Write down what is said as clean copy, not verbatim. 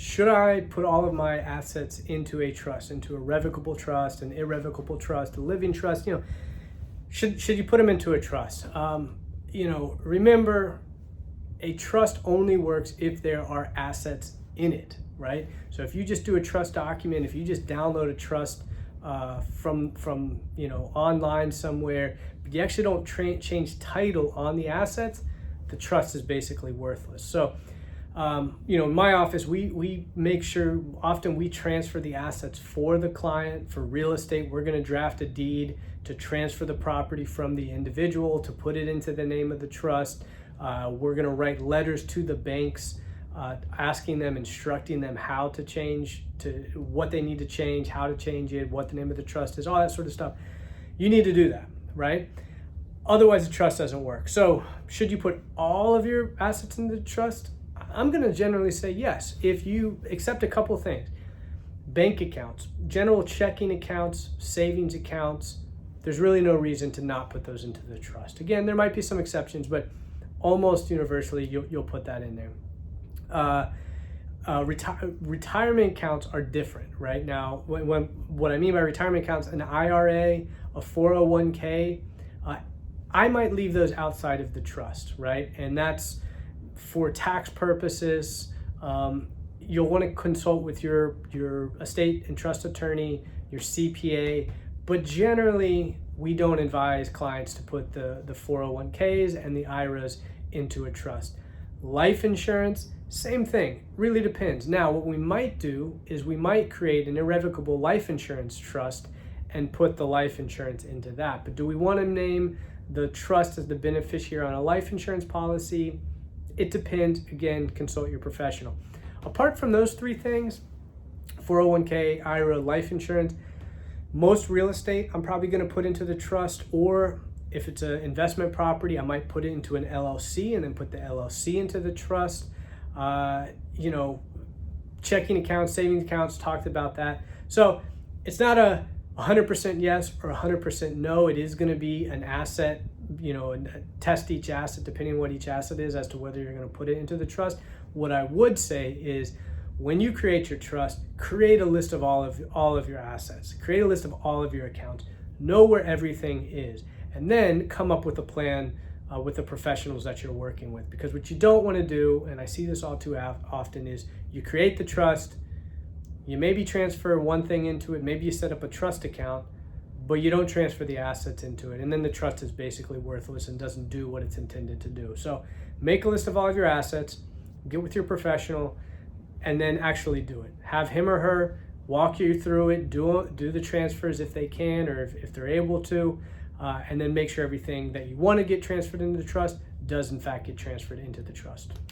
should I put all of my assets into a trust, into a revocable trust, an irrevocable trust, a living trust? Should you put them into a trust? Remember, a trust only works if there are assets in it, right? So if you just do a trust document, if you just download a trust from online somewhere, but you actually don't change title on the assets, the trust is basically worthless. So in my office, we make sure often we transfer the assets for the client. For real estate, we're going to draft a deed to transfer the property from the individual to put it into the name of the trust. We're going to write letters to the banks asking them, instructing them how to change, to what they need to change, how to change it, what the name of the trust is, all that sort of stuff. You need to do that, right? Otherwise, the trust doesn't work. So should you put all of your assets in the trust? I'm going to generally say yes, if you accept a couple things. Bank accounts, general checking accounts, savings accounts, there's really no reason to not put those into the trust. Again, there might be some exceptions, but almost universally, you'll put that in there. Retirement accounts are different, right? Now, what I mean by retirement accounts, an IRA, a 401k, I might leave those outside of the trust, right? And that's for tax purposes. You'll want to consult with your estate and trust attorney, your CPA, but generally we don't advise clients to put the 401ks and the IRAs into a trust. Life insurance, same thing, really depends. Now, what we might do is we might create an irrevocable life insurance trust and put the life insurance into that. But do we want to name the trust as the beneficiary on a life insurance policy? It depends. Again, consult your professional. Apart from those three things, 401k, IRA, life insurance, most real estate I'm probably going to put into the trust, or if it's an investment property, I might put it into an LLC and then put the LLC into the trust. Checking accounts, savings accounts, talked about that. So it's not a 100% yes or 100% no. It is going to be an asset, test each asset depending on what each asset is as to whether you're going to put it into the trust. What I would say is, when you create your trust, create a list of all of your assets, create a list of all of your accounts, know where everything is, and then come up with a plan with the professionals that you're working with. Because what you don't want to do, and I see this all too often, is you create the trust, you maybe transfer one thing into it, maybe you set up a trust account, but you don't transfer the assets into it, and then the trust is basically worthless and doesn't do what it's intended to do. So make a list of all of your assets, get with your professional, and then actually do it. Have him or her walk you through it, do the transfers if they can, or if they're able to, and then make sure everything that you want to get transferred into the trust does in fact get transferred into the trust.